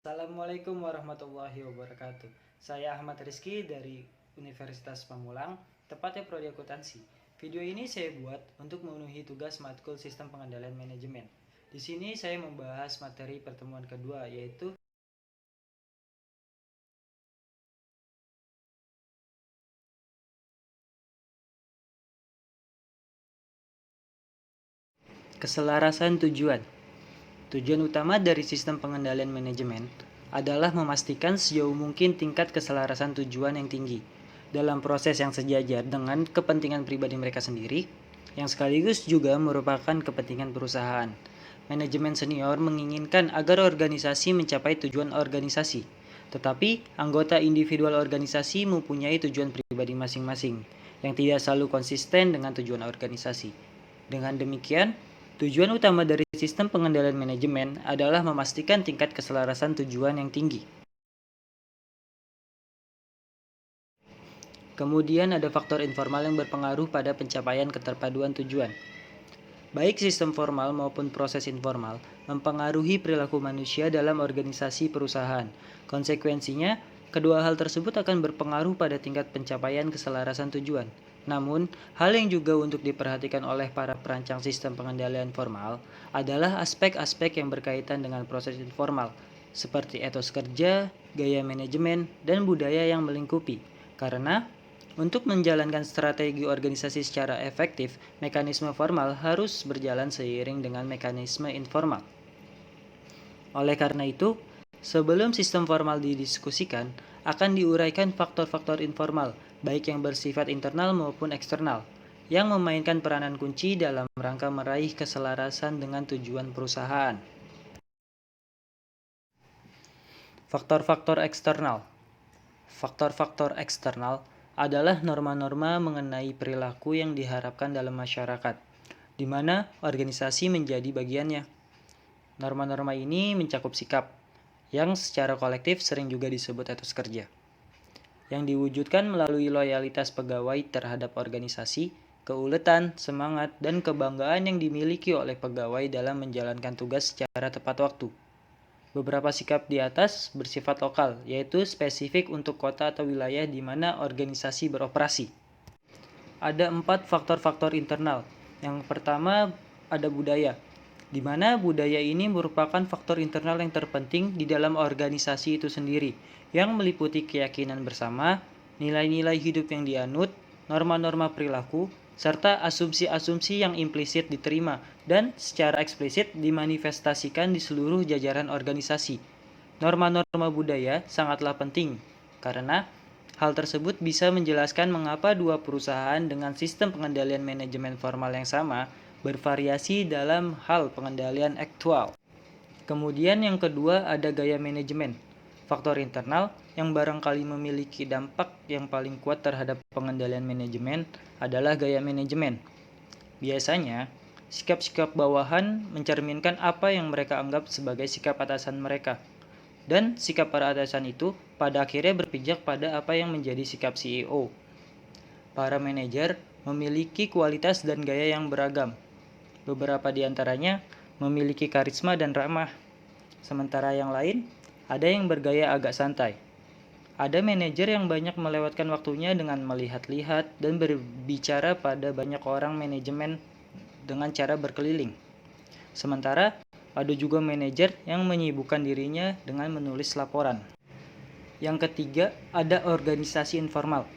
Assalamualaikum warahmatullahi wabarakatuh. Saya Ahmad Rizky dari Universitas Pamulang, tepatnya Prodi Akuntansi. Video ini saya buat untuk memenuhi tugas matkul Sistem Pengendalian Manajemen. Di sini saya membahas materi pertemuan kedua, yaitu keselarasan tujuan. Tujuan utama dari sistem pengendalian manajemen adalah memastikan sejauh mungkin tingkat keselarasan tujuan yang tinggi dalam proses yang sejajar dengan kepentingan pribadi mereka sendiri, yang sekaligus juga merupakan kepentingan perusahaan. Manajemen senior menginginkan agar organisasi mencapai tujuan organisasi, tetapi anggota individual organisasi mempunyai tujuan pribadi masing-masing yang tidak selalu konsisten dengan tujuan organisasi. Dengan demikian, tujuan utama dari sistem pengendalian manajemen adalah memastikan tingkat keselarasan tujuan yang tinggi. Kemudian ada faktor informal yang berpengaruh pada pencapaian keterpaduan tujuan. Baik sistem formal maupun proses informal mempengaruhi perilaku manusia dalam organisasi perusahaan. Konsekuensinya, kedua hal tersebut akan berpengaruh pada tingkat pencapaian keselarasan tujuan. Namun, hal yang juga untuk diperhatikan oleh para perancang sistem pengendalian formal adalah aspek-aspek yang berkaitan dengan proses informal, seperti etos kerja, gaya manajemen, dan budaya yang melingkupi. Karena untuk menjalankan strategi organisasi secara efektif, mekanisme formal harus berjalan seiring dengan mekanisme informal. Oleh karena itu, sebelum sistem formal didiskusikan, akan diuraikan faktor-faktor informal, baik yang bersifat internal maupun eksternal, yang memainkan peranan kunci dalam rangka meraih keselarasan dengan tujuan perusahaan. Faktor-faktor eksternal. Faktor-faktor eksternal adalah norma-norma mengenai perilaku yang diharapkan dalam masyarakat, di mana organisasi menjadi bagiannya. Norma-norma ini mencakup sikap, yang secara kolektif sering juga disebut etos kerja, yang diwujudkan melalui loyalitas pegawai terhadap organisasi, keuletan, semangat, dan kebanggaan yang dimiliki oleh pegawai dalam menjalankan tugas secara tepat waktu. Beberapa sikap di atas bersifat lokal, yaitu spesifik untuk kota atau wilayah di mana organisasi beroperasi. Ada 4 faktor-faktor internal. Yang pertama ada budaya, di mana budaya ini merupakan faktor internal yang terpenting di dalam organisasi itu sendiri, yang meliputi keyakinan bersama, nilai-nilai hidup yang dianut, norma-norma perilaku, serta asumsi-asumsi yang implisit diterima dan secara eksplisit dimanifestasikan di seluruh jajaran organisasi. Norma-norma budaya sangatlah penting, karena hal tersebut bisa menjelaskan mengapa dua perusahaan dengan sistem pengendalian manajemen formal yang sama bervariasi dalam hal pengendalian aktual. Kemudian yang kedua ada gaya manajemen. Faktor internal yang barangkali memiliki dampak yang paling kuat terhadap pengendalian manajemen adalah gaya manajemen. Biasanya, sikap-sikap bawahan mencerminkan apa yang mereka anggap sebagai sikap atasan mereka. Dan sikap para atasan itu pada akhirnya berpijak pada apa yang menjadi sikap CEO. Para manajer memiliki kualitas dan gaya yang beragam. Beberapa di antaranya memiliki karisma dan ramah. Sementara yang lain, ada yang bergaya agak santai. Ada manajer yang banyak melewatkan waktunya dengan melihat-lihat dan berbicara pada banyak orang manajemen dengan cara berkeliling. Sementara, ada juga manajer yang menyibukkan dirinya dengan menulis laporan. Yang ketiga, ada organisasi informal.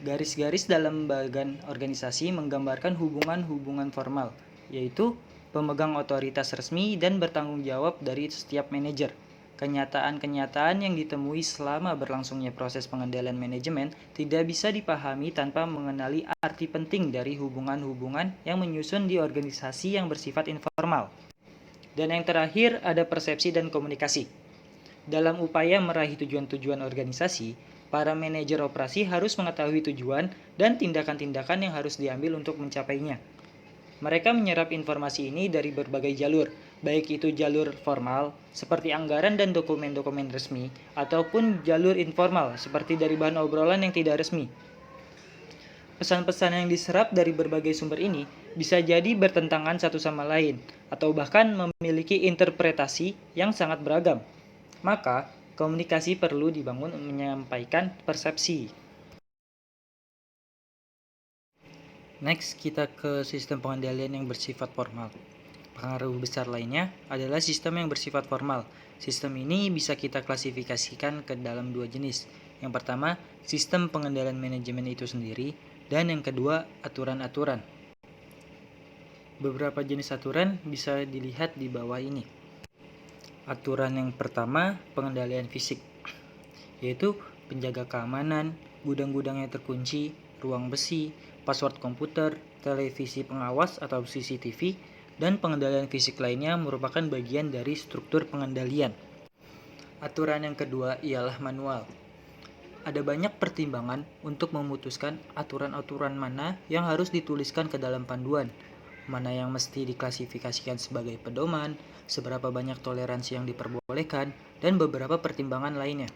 Garis-garis dalam bagan organisasi menggambarkan hubungan-hubungan formal, yaitu pemegang otoritas resmi dan bertanggung jawab dari setiap manajer. Kenyataan-kenyataan yang ditemui selama berlangsungnya proses pengendalian manajemen tidak bisa dipahami tanpa mengenali arti penting dari hubungan-hubungan yang menyusun di organisasi yang bersifat informal. Dan yang terakhir ada persepsi dan komunikasi. Dalam upaya meraih tujuan-tujuan organisasi, para manajer operasi harus mengetahui tujuan dan tindakan-tindakan yang harus diambil untuk mencapainya. Mereka menyerap informasi ini dari berbagai jalur, baik itu jalur formal, seperti anggaran dan dokumen-dokumen resmi, ataupun jalur informal, seperti dari bahan obrolan yang tidak resmi. Pesan-pesan yang diserap dari berbagai sumber ini bisa jadi bertentangan satu sama lain, atau bahkan memiliki interpretasi yang sangat beragam. Maka, komunikasi perlu dibangun untuk menyampaikan persepsi. Next, kita ke sistem pengendalian yang bersifat formal. Pengaruh besar lainnya adalah sistem yang bersifat formal. Sistem ini bisa kita klasifikasikan ke dalam dua jenis. Yang pertama, sistem pengendalian manajemen itu sendiri, dan yang kedua, aturan-aturan. Beberapa jenis aturan bisa dilihat di bawah ini. Aturan yang pertama, pengendalian fisik, yaitu penjaga keamanan, gudang-gudang yang terkunci, ruang besi, password komputer, televisi pengawas atau CCTV, dan pengendalian fisik lainnya merupakan bagian dari struktur pengendalian. Aturan yang kedua ialah manual. Ada banyak pertimbangan untuk memutuskan aturan-aturan mana yang harus dituliskan ke dalam panduan, mana yang mesti diklasifikasikan sebagai pedoman, seberapa banyak toleransi yang diperbolehkan, dan beberapa pertimbangan lainnya.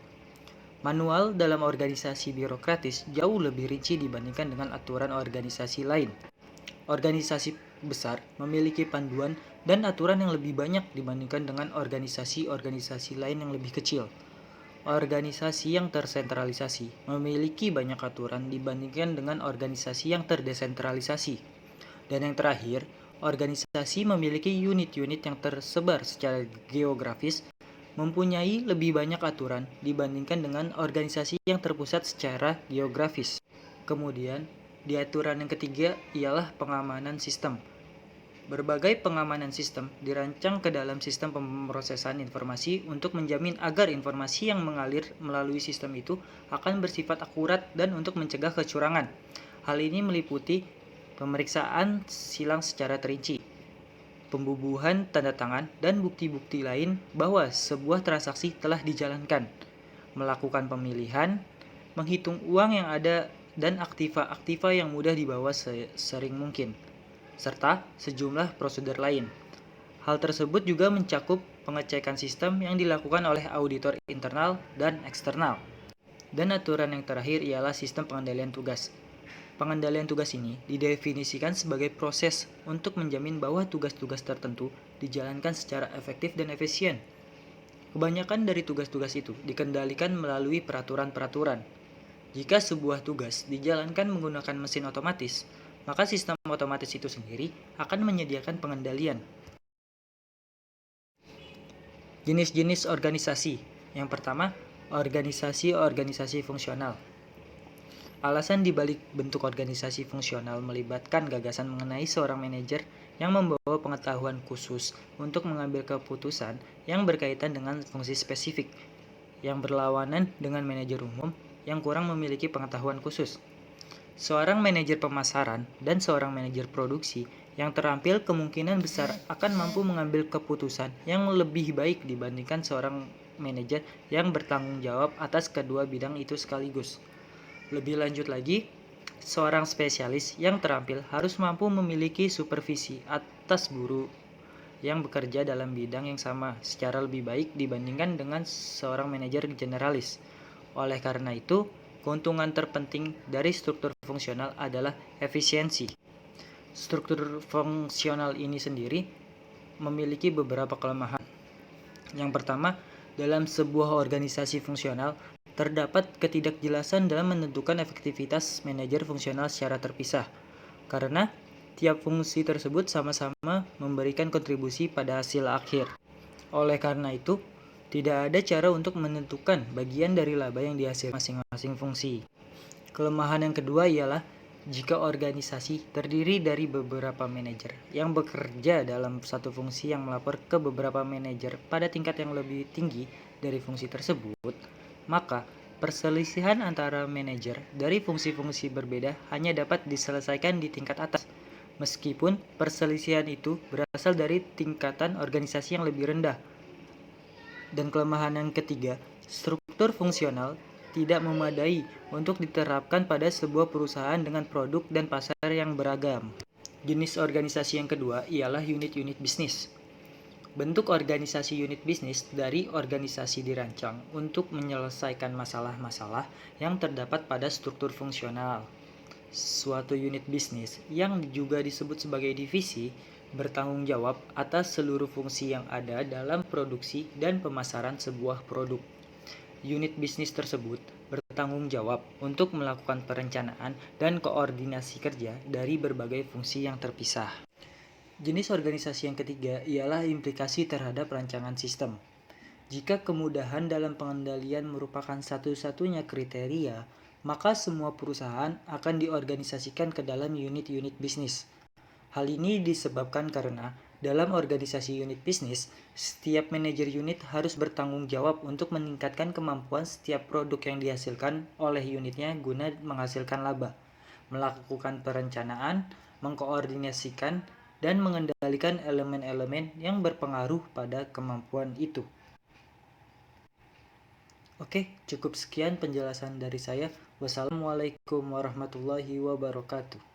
Manual dalam organisasi birokratis jauh lebih rinci dibandingkan dengan aturan organisasi lain. Organisasi besar memiliki panduan dan aturan yang lebih banyak dibandingkan dengan organisasi-organisasi lain yang lebih kecil. Organisasi yang tersentralisasi memiliki banyak aturan dibandingkan dengan organisasi yang terdesentralisasi. Dan yang terakhir, organisasi memiliki unit-unit yang tersebar secara geografis mempunyai lebih banyak aturan dibandingkan dengan organisasi yang terpusat secara geografis. Kemudian, di aturan yang ketiga ialah pengamanan sistem. Berbagai pengamanan sistem dirancang ke dalam sistem pemrosesan informasi untuk menjamin agar informasi yang mengalir melalui sistem itu akan bersifat akurat dan untuk mencegah kecurangan. Hal ini meliputi pemeriksaan silang secara terinci, pembubuhan tanda tangan, dan bukti-bukti lain bahwa sebuah transaksi telah dijalankan, melakukan pemilihan, menghitung uang yang ada dan aktiva-aktiva yang mudah dibawa sering mungkin, serta sejumlah prosedur lain. Hal tersebut juga mencakup pengecekan sistem yang dilakukan oleh auditor internal dan eksternal. Dan aturan yang terakhir ialah sistem pengendalian tugas. Pengendalian tugas ini didefinisikan sebagai proses untuk menjamin bahwa tugas-tugas tertentu dijalankan secara efektif dan efisien. Kebanyakan dari tugas-tugas itu dikendalikan melalui peraturan-peraturan. Jika sebuah tugas dijalankan menggunakan mesin otomatis, maka sistem otomatis itu sendiri akan menyediakan pengendalian. Jenis-jenis organisasi. Yang pertama, organisasi-organisasi fungsional. Alasan dibalik bentuk organisasi fungsional melibatkan gagasan mengenai seorang manajer yang membawa pengetahuan khusus untuk mengambil keputusan yang berkaitan dengan fungsi spesifik, yang berlawanan dengan manajer umum yang kurang memiliki pengetahuan khusus. Seorang manajer pemasaran dan seorang manajer produksi yang terampil kemungkinan besar akan mampu mengambil keputusan yang lebih baik dibandingkan seorang manajer yang bertanggung jawab atas kedua bidang itu sekaligus. Lebih lanjut lagi, seorang spesialis yang terampil harus mampu memiliki supervisi atas guru yang bekerja dalam bidang yang sama secara lebih baik dibandingkan dengan seorang manajer generalis. Oleh karena itu, keuntungan terpenting dari struktur fungsional adalah efisiensi. Struktur fungsional ini sendiri memiliki beberapa kelemahan. Yang pertama, dalam sebuah organisasi fungsional, terdapat ketidakjelasan dalam menentukan efektivitas manajer fungsional secara terpisah, karena tiap fungsi tersebut sama-sama memberikan kontribusi pada hasil akhir. Oleh karena itu, tidak ada cara untuk menentukan bagian dari laba yang dihasilkan masing-masing fungsi. Kelemahan yang kedua ialah jika organisasi terdiri dari beberapa manajer yang bekerja dalam satu fungsi yang melapor ke beberapa manajer pada tingkat yang lebih tinggi dari fungsi tersebut, maka perselisihan antara manajer dari fungsi-fungsi berbeda hanya dapat diselesaikan di tingkat atas, meskipun perselisihan itu berasal dari tingkatan organisasi yang lebih rendah. Dan kelemahan yang ketiga, struktur fungsional tidak memadai untuk diterapkan pada sebuah perusahaan dengan produk dan pasar yang beragam. Jenis organisasi yang kedua ialah unit-unit bisnis. Bentuk organisasi unit bisnis dari organisasi dirancang untuk menyelesaikan masalah-masalah yang terdapat pada struktur fungsional. Suatu unit bisnis yang juga disebut sebagai divisi bertanggung jawab atas seluruh fungsi yang ada dalam produksi dan pemasaran sebuah produk. Unit bisnis tersebut bertanggung jawab untuk melakukan perencanaan dan koordinasi kerja dari berbagai fungsi yang terpisah. Jenis organisasi yang ketiga ialah implikasi terhadap rancangan sistem. Jika kemudahan dalam pengendalian merupakan satu-satunya kriteria, maka semua perusahaan akan diorganisasikan ke dalam unit-unit bisnis. Hal ini disebabkan karena dalam organisasi unit bisnis, setiap manajer unit harus bertanggung jawab untuk meningkatkan kemampuan setiap produk yang dihasilkan oleh unitnya guna menghasilkan laba, melakukan perencanaan, mengkoordinasikan, dan mengendalikan elemen-elemen yang berpengaruh pada kemampuan itu. Oke, cukup sekian penjelasan dari saya. Wassalamualaikum warahmatullahi wabarakatuh.